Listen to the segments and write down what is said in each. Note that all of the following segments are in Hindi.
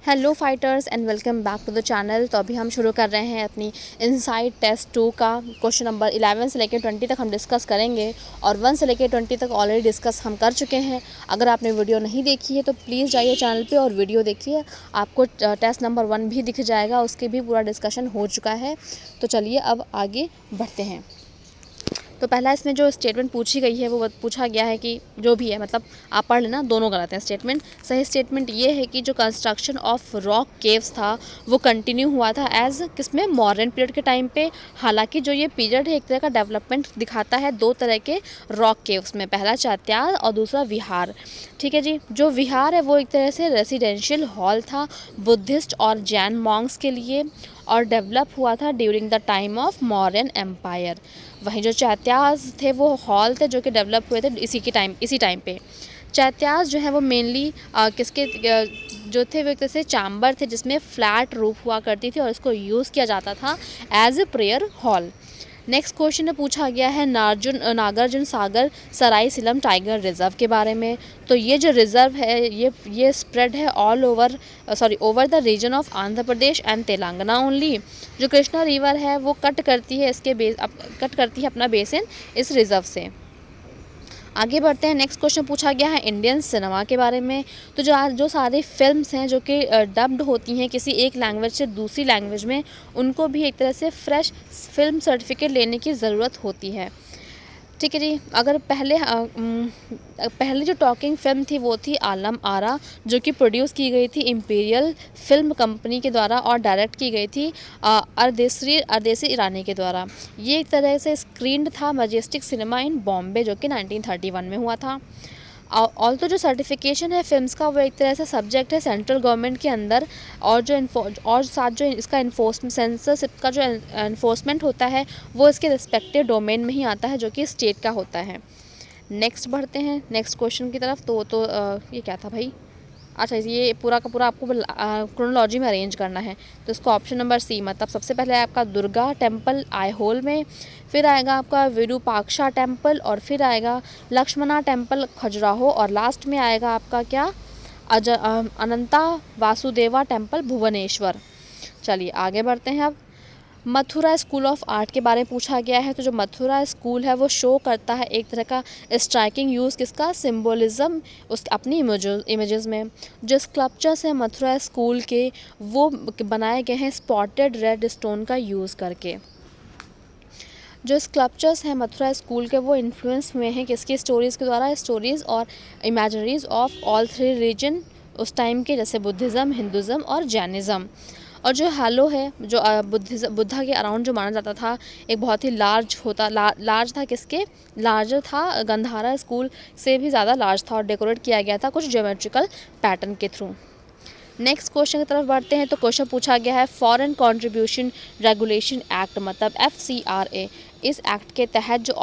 Hello fighters and welcome back to the channel. तो अभी हम शुरू कर रहे हैं अपनी इनसाइड टेस्ट 2 का क्वेश्चन नंबर 11 से लेकर 20 तक हम डिस्कस करेंगे और 1 से लेकर 20 तक ऑलरेडी डिस्कस हम कर चुके हैं। अगर आपने वीडियो नहीं देखी है तो प्लीज़ जाइए चैनल पे और वीडियो देखिए, आपको टेस्ट नंबर 1 भी दिख जाएगा, उसके भी पूरा डिस्कशन हो चुका है। तो चलिए अब आगे बढ़ते हैं। तो पहला इसमें जो स्टेटमेंट पूछी गई है वो पूछा गया है कि जो भी है, मतलब आप पढ़ लेना, दोनों गलत हैं स्टेटमेंट। सही स्टेटमेंट ये है कि जो कंस्ट्रक्शन ऑफ रॉक केव्स था वो कंटिन्यू हुआ था एज किसमें, मॉडर्न पीरियड के टाइम पे। हालांकि जो ये पीरियड है एक तरह का डेवलपमेंट दिखाता है दो तरह के रॉक केव्स में, पहला चैत्याल और दूसरा विहार। ठीक है जी। जो विहार है वो एक तरह से रेसिडेंशियल हॉल था बुद्धिस्ट और जैन मॉन्क्स के लिए और डेवलप हुआ था during the time of Mauryan empire. वहीं जो चैत्यास थे वो हॉल थे जो कि डेवलप हुए थे इसी टाइम पे। चैत्यास जो है वो मेनली किसके जो थे वो एक तरह से चैम्बर थे जिसमें फ्लैट रूफ हुआ करती थी और इसको यूज़ किया जाता था as a prayer hall. Next question में पूछा गया है नागार्जुन सागर सरायसीलम टाइगर रिजर्व के बारे में। तो ये जो रिजर्व है ये स्प्रेड है over the region of Andhra Pradesh and Telangana only. जो कृष्णा रिवर है वो कट करती है अपना बेसिन इस रिजर्व से। आगे बढ़ते हैं। नेक्स्ट क्वेश्चन पूछा गया है इंडियन सिनेमा के बारे में। तो जो सारी फिल्म्स हैं जो कि डब्ड होती हैं किसी एक लैंग्वेज से दूसरी लैंग्वेज में, उनको भी एक तरह से फ्रेश फिल्म सर्टिफिकेट लेने की ज़रूरत होती है। ठीक है जी। अगर पहले जो टॉकिंग फिल्म थी वो थी आलम आरा, जो कि प्रोड्यूस की गई थी इम्पीरियल फिल्म कंपनी के द्वारा और डायरेक्ट की गई थी अरदेसी ईरानी के द्वारा। ये एक तरह से स्क्रीन्ड था मजेस्टिक सिनेमा इन बॉम्बे जो कि 1931 में हुआ था। ऑल तो जो सर्टिफिकेशन है फिल्म्स का वो एक तरह से सब्जेक्ट है सेंट्रल गवर्नमेंट के अंदर, और साथ जो इसका इन्फोर्समेंट सेंसरशिप का जो इन्फोर्समेंट होता है वो इसके रिस्पेक्टिव डोमेन में ही आता है जो कि स्टेट का होता है। नेक्स्ट बढ़ते हैं नेक्स्ट क्वेश्चन की तरफ। ये क्या था भाई, अच्छा ये पूरा का पूरा आपको क्रोनोलॉजी में अरेंज करना है। तो इसको ऑप्शन नंबर सी, मतलब सबसे पहले आपका दुर्गा टेम्पल आईहोल में, फिर आएगा आपका विरूपाक्षा टेम्पल और फिर आएगा लक्ष्मणा टेम्पल खजुराहो और लास्ट में आएगा आपका क्या, अनंता वासुदेवा टेम्पल भुवनेश्वर। चलिए आगे बढ़ते हैं। अब मथुरा स्कूल ऑफ आर्ट के बारे में पूछा गया है। तो जो मथुरा स्कूल है वो शो करता है एक तरह का स्ट्राइकिंग यूज़ किसका, सिम्बोलिज्म उस अपनी इमेजेस में। जो स्कल्पचर्स हैं मथुरा स्कूल के वो बनाए गए हैं स्पॉटेड रेड स्टोन का यूज़ करके। जो स्कल्पचर्स हैं मथुरा स्कूल के वो इन्फ्लुएंस हुए हैं किसकी स्टोरीज़ के द्वारा, स्टोरीज़ और इमेजनरीज ऑफ ऑल थ्री रिलीजन उस टाइम के, जैसे बुद्धिज़्म, हिंदुज़्म और जैनिज़्म। और जो हैलो है जो बुद्धा के अराउंड जो माना जाता था, एक बहुत ही लार्ज था किसके, लार्जर था गंधारा स्कूल से भी ज़्यादा लार्ज था और डेकोरेट किया गया था कुछ ज्योमेट्रिकल पैटर्न के थ्रू। नेक्स्ट क्वेश्चन की तरफ बढ़ते हैं। तो क्वेश्चन पूछा गया है फॉरेन कंट्रीब्यूशन रेगुलेशन एक्ट, मतलब FCRA। इस एक्ट के तहत जो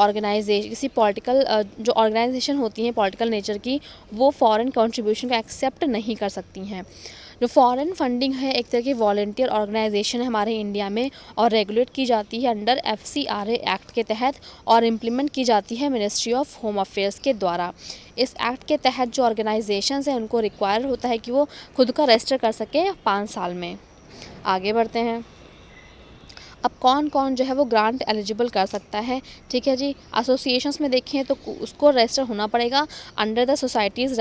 किसी पॉलिटिकल जो ऑर्गेनाइजेशन होती हैं पॉलिटिकल नेचर की, वो फॉरेन कंट्रीब्यूशन को एक्सेप्ट नहीं कर सकती हैं। जो फॉरेन फंडिंग है एक तरह की वॉलंटियर ऑर्गेनाइजेशन है हमारे इंडिया में और रेगुलेट की जाती है अंडर FCRA एक्ट के तहत और इम्प्लीमेंट की जाती है मिनिस्ट्री ऑफ होम अफेयर्स के द्वारा। इस एक्ट के तहत जो ऑर्गेनाइजेशंस हैं उनको रिक्वायर होता है कि वो खुद का रजिस्टर कर सके 5 साल में। आगे बढ़ते हैं। अब कौन कौन जो है वो ग्रांट एलिजिबल कर सकता है। ठीक है जी। एसोसिएशंस में देखें तो उसको रजिस्टर होना पड़ेगा under the societies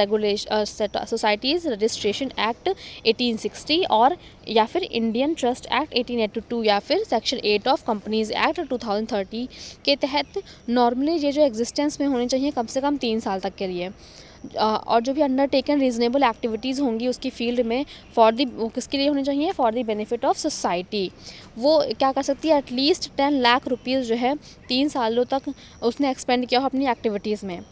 registration act 1860 और या फिर इंडियन ट्रस्ट एक्ट 1882 या फिर सेक्शन 8 ऑफ कंपनीज एक्ट 2030 के तहत। नॉर्मली ये जो एग्जिस्टेंस में होनी चाहिए कम से कम 3 साल तक के लिए। और जो भी अंडरटेकन रीजनेबल एक्टिविटीज़ होंगी उसकी फील्ड में वो किसके लिए होनी चाहिए, for the benefit of society. वो क्या कर सकती है, एटलीस्ट 10 लाख रुपीज़ जो है 3 सालों तक उसने एक्सपेंड किया हो अपनी एक्टिविटीज़ में।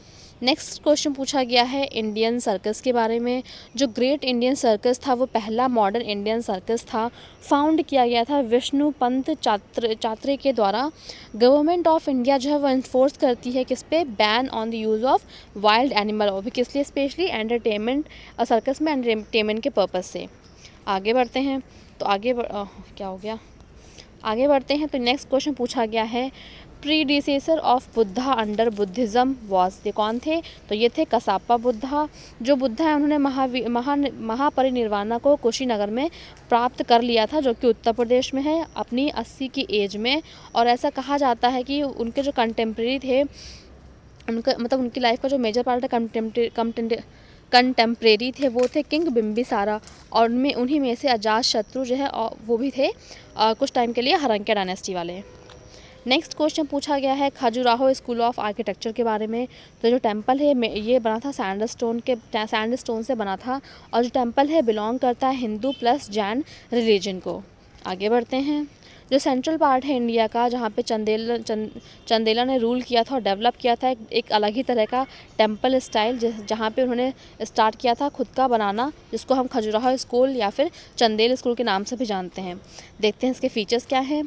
नेक्स्ट क्वेश्चन पूछा गया है इंडियन सर्कस के बारे में। जो ग्रेट इंडियन सर्कस था वो पहला मॉडर्न इंडियन सर्कस था, फाउंड किया गया था विष्णु पंत चात्रे के द्वारा। गवर्नमेंट ऑफ इंडिया जो है वो इन्फोर्स करती है किस पे, ban on the use of wild animal, और भी किस लिए, स्पेशली एंटरटेनमेंट, सर्कस में एंटरटेनमेंट के पर्पज़ से। आगे बढ़ते हैं। तो क्या हो गया, आगे बढ़ते हैं। तो नेक्स्ट क्वेश्चन पूछा गया है predecessor of Buddha under Buddhism was, ये कौन थे? तो ये थे कसापा बुद्धा। जो बुद्धा है उन्होंने महापरिनिर्वाणा को कुशीनगर में प्राप्त कर लिया था, जो कि उत्तर प्रदेश में है, अपनी 80 की एज में। और ऐसा कहा जाता है कि उनके जो कंटेम्प्रेरी थे, उनका मतलब उनकी लाइफ का जो मेजर पार्ट है कंटेम्प्रेरी थे, वो थे किंग बिम्बिसारा, और उनमें उन्हीं में से अजात शत्रु जो है वो भी थे कुछ टाइम के लिए हरंके डायनेस्टी वाले। नेक्स्ट क्वेश्चन पूछा गया है खजुराहो स्कूल ऑफ आर्किटेक्चर के बारे में। तो जो टेम्पल है ये बना था सैंडस्टोन से बना था, और जो टेम्पल है बिलोंग करता है हिंदू प्लस जैन रिलीजन को। आगे बढ़ते हैं। जो सेंट्रल पार्ट है इंडिया का, जहाँ पे चंदेला ने रूल किया था और डेवलप किया था एक अलग ही तरह का टेम्पल स्टाइल, जहाँ पे उन्होंने स्टार्ट किया था खुद का बनाना, जिसको हम खजुराहो स्कूल या फिर चंदेल स्कूल के नाम से भी जानते हैं। देखते हैं इसके फीचर्स क्या हैं।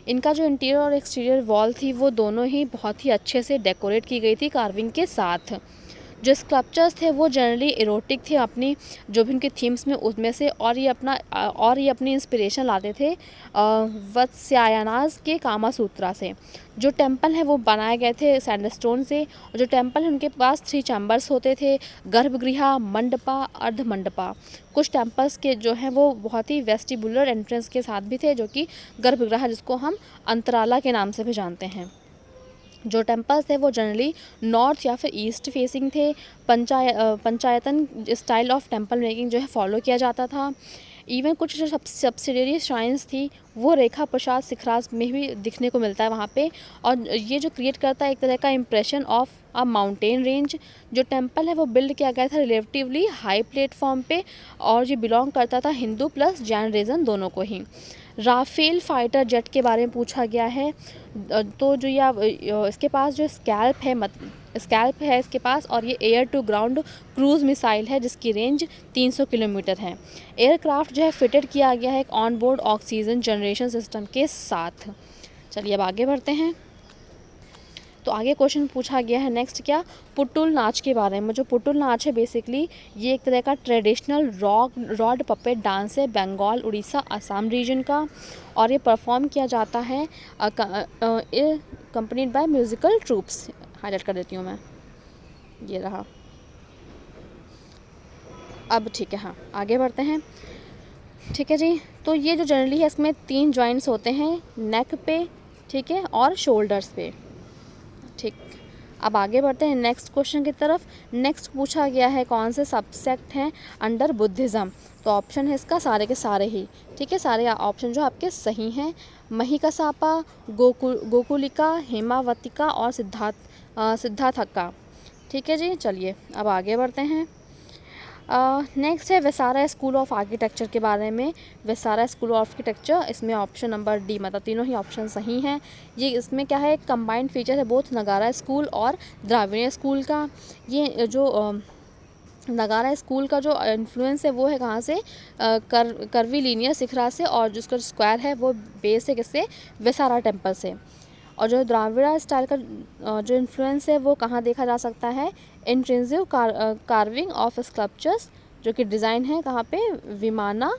इनका जो इंटीरियर और एक्सटीरियर वॉल थी वो दोनों ही बहुत ही अच्छे से डेकोरेट की गई थी कार्विंग के साथ। जो स्कल्पचर्स थे वो जनरली इरोटिक थे, अपनी जो भी उनके थीम्स में उसमें से, और ये अपनी इंस्पिरेशन लाते थे वत्स्यायनाज के कामा सूत्रा से। जो टेम्पल है वो बनाए गए थे सैंडस्टोन से, और जो टेम्पल है उनके पास 3 चैम्बर्स होते थे, गर्भगृह, मंडपा, अर्धमंडपा। कुछ टेम्पल्स के जो हैं वो बहुत ही वेस्टिबुलर एंट्रेंस के साथ भी थे, जो कि गर्भगृह, जिसको हम अंतराला के नाम से भी जानते हैं। जो टेम्पल्स थे वो जनरली नॉर्थ या फिर ईस्ट फेसिंग थे। पंचायतन स्टाइल ऑफ टेम्पल मेकिंग जो है फॉलो किया जाता था। इवन कुछ जो सब्सिडियरी श्राइन्स थी वो रेखा प्रसाद सिखराज में भी दिखने को मिलता है वहाँ पे, और ये जो क्रिएट करता है एक तरह का impression of a mountain range. जो टेम्पल है वो बिल्ड किया गया था रिलेटिवली हाई प्लेटफॉर्म पे, और ये बिलोंग करता था हिंदू प्लस जैन रीजन दोनों को ही। राफेल फाइटर जेट के बारे में पूछा गया है। तो जो इसके पास जो स्कैल्प है इसके पास, और ये air to ground cruise missile है जिसकी रेंज 300 किलोमीटर है। एयरक्राफ्ट जो है फिटेड किया गया है एक on board oxygen generation system के साथ। चलिए अब आगे बढ़ते हैं। तो आगे क्वेश्चन पूछा गया है नेक्स्ट क्या, पुटुल नाच के बारे में। जो पुटुल नाच है बेसिकली ये एक तरह का ट्रेडिशनल रॉड पपेट डांस है बंगाल, उड़ीसा, असम रीजन का, और ये परफॉर्म किया जाता है कंपनीड बाय म्यूज़िकल ट्रूप्स। हाईलाइट कर देती हूँ मैं, ये रहा। अब ठीक है, हाँ आगे बढ़ते हैं। ठीक है जी, तो ये जो जनरली है इसमें 3 जॉइंट्स होते हैं, नेक पे, ठीक है, और शोल्डर्स पे। ठीक, अब आगे बढ़ते हैं नेक्स्ट क्वेश्चन की तरफ। नेक्स्ट पूछा गया है कौन से सबसेक्ट हैं अंडर बुद्धिज़्म। तो ऑप्शन है इसका सारे के सारे ही, ठीक है, सारे ऑप्शन जो आपके सही हैं। महिकसापा, गोकुलिका, हेमावतिका और सिद्धार्थका। ठीक है जी, चलिए अब आगे बढ़ते हैं। नेक्स्ट है वेसारा स्कूल ऑफ आर्किटेक्चर के बारे में। वेसारा स्कूल ऑफ आर्किटेक्चर, इसमें ऑप्शन नंबर डी, मतलब तीनों ही ऑप्शन सही हैं। ये इसमें क्या है, कंबाइंड फीचर है बोथ नगारा स्कूल और द्राविड़ स्कूल का। ये जो नगारा स्कूल का जो इन्फ्लुएंस है वो है कहाँ से, कर्वी लीनियर शिखरा से, और जिसका स्क्वायर है वो बेस है किससे, वेसारा टेम्पल से। और जो द्राविड़ा स्टाइल का जो इन्फ्लुएंस है वो कहाँ देखा जा सकता है, इंट्रिंसिव कार्विंग ऑफ स्कल्पचर्स, जो कि डिज़ाइन है कहाँ पे, विमाना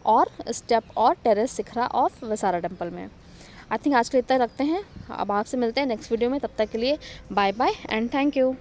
और स्टेप और terrace shikhara of Vesara temple में। आई थिंक आज के लिए इतना रखते हैं। अब आपसे मिलते हैं नेक्स्ट वीडियो में, तब तक के लिए bye bye and thank you.